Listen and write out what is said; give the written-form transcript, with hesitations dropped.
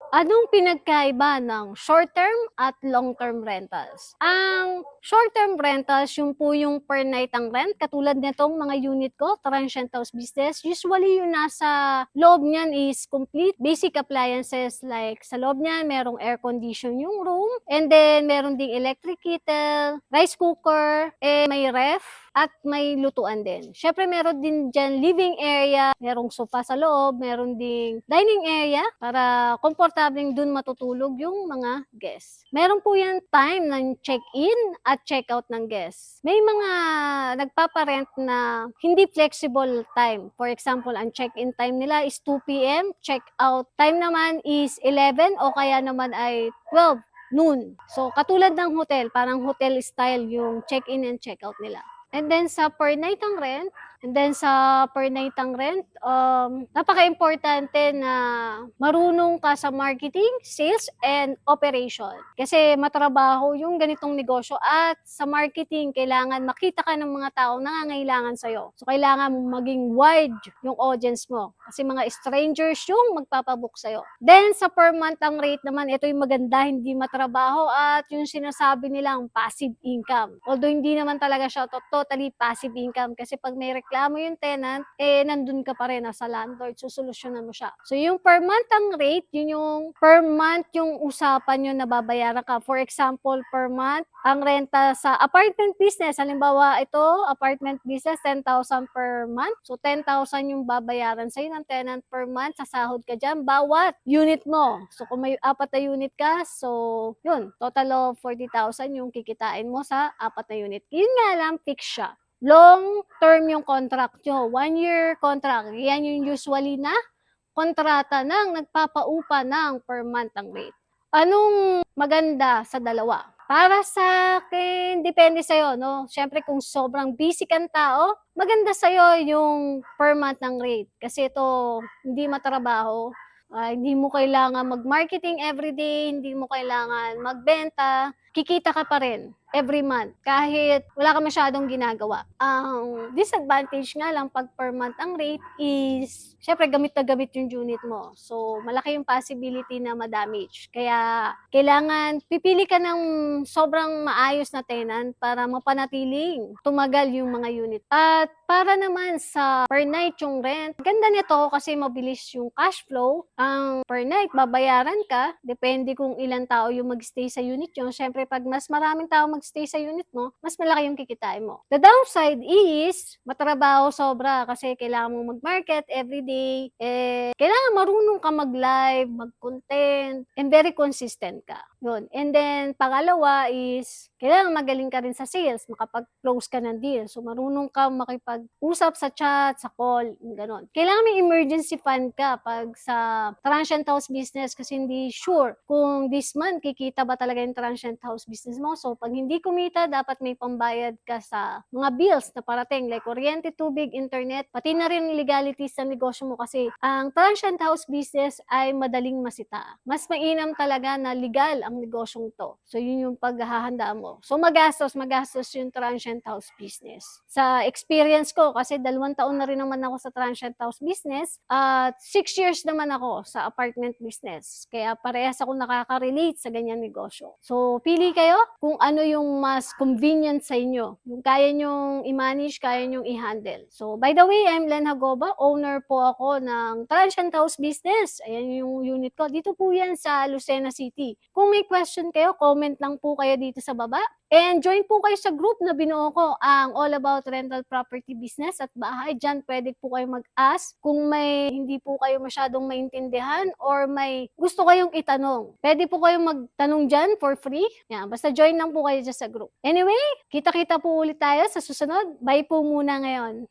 Anong pinagkaiba ng short-term at long-term rentals? Ang short-term rentals, yung po yung per night ang rent, katulad nitong mga unit ko, transient house business. Usually, yung nasa loob niyan is complete basic appliances like sa loob niyan, merong air condition yung room, and then meron ding electric kettle, rice cooker, may ref, at may lutuan din. Syempre, meron din dyan living area, merong sofa sa loob, meron ding dining area para komportableng dun matutulog yung mga guests. Meron po yan time ng check-in at check-out ng guests. May mga nagpaparent na hindi flexible time. For example, ang check-in time nila is 2 p.m., check-out time naman is 11 o kaya naman ay 12 noon. So, katulad ng hotel, parang hotel style yung check-in and check-out nila. And then sa per night ang rent, napaka-importante na marunong ka sa marketing, sales, and operation. Kasi matrabaho yung ganitong negosyo at sa marketing, kailangan makita ka ng mga taong nangangailangan sa'yo. So, kailangan maging wide yung audience mo. Kasi mga strangers yung magpapabook sa'yo. Then, sa per month ang rate naman, ito yung maganda, hindi matrabaho at yung sinasabi nilang passive income. Although, hindi naman talaga siya totally passive income kasi pag may reklamo yung tenant, nandun ka pa rin sa landlord, susolusyonan mo siya. So, yung per month ang rate, yun yung per month yung usapan yung nababayaran ka. For example, per month, ang renta sa apartment business, halimbawa ito, apartment business, 10,000 per month. So, 10,000 yung babayaran sa'yo ng tenant per month, sasahod ka dyan, bawat unit mo. So, kung may 4 na unit ka, so, yun, total of 40,000 yung kikitain mo sa 4 na unit. Yun nga lang, fix siya. Long term yung contract nyo, 1-year contract. Yan yung usually na kontrata ng nagpapaupa ng per month ang rate. Anong maganda sa dalawa? Para sa akin, depende sa'yo, no? Siyempre, kung sobrang busy kang tao, maganda sa'yo yung per month ng rate. Kasi ito, hindi matrabaho. Hindi mo kailangan mag-marketing everyday, hindi mo kailangan magbenta. Kikita ka pa rin every month kahit wala ka masyadong ginagawa. Ang disadvantage nga lang pag per month ang rate is syempre gamit na gamit yung unit mo. So, malaki yung possibility na ma-damage. Kaya, kailangan pipili ka ng sobrang maayos na tenant para mapanatiling tumagal yung mga unit. At para naman sa per night yung rent, ganda nito kasi mabilis yung cash flow. Ang per night, babayaran ka, depende kung ilang tao yung magstay sa unit yun. Syempre, pag mas maraming tao magstay sa unit mo, mas malaki yung kikitain mo. The downside is, matrabaho sobra kasi kailangan mo mag-market everyday. Kailangan marunong ka mag-live, mag-content, and very consistent ka. Yun. And then, pangalawa is, kailangan magaling ka rin sa sales, makapag-close ka ng deal. So, marunong ka makipag-usap sa chat, sa call, gano'n. Kailangan may emergency fund ka pag sa transient house business kasi hindi sure kung this month kikita ba talaga yung transient house business mo. So, pag hindi kumita, dapat may pambayad ka sa mga bills na parating like kuryente, tubig, internet, pati na rin legalities sa negosyo mo kasi ang transient house business ay madaling masita. Mas mainam talaga na legal ang negosyong to. So, yun yung paghahanda mo. So, magastos yung transient house business. Sa experience ko, kasi 2 taon na rin naman ako sa transient house business at 6 years naman ako sa apartment business. Kaya parehas ako nakaka-relate sa ganyan negosyo. So, pili kayo kung ano yung mas convenient sa inyo. Yung kaya nyong i-manage, kaya nyong i-handle. So, by the way, I'm Len Hagoba. Owner po ako ng transient house business. Ayan yung unit ko. Dito po yan sa Lucena City. Kung may question kayo, comment lang po kayo dito sa baba. And join po kayo sa group na binuo ko, ang All About Rental Property Business at Bahay. Diyan pwede po kayo mag-ask kung may hindi po kayo masyadong maintindihan or may gusto kayong itanong. Pwede po kayong magtanong dyan for free. Yan, basta join lang po kayo dyan sa group. Anyway, kita-kita po ulit tayo sa susunod. Bye po muna ngayon.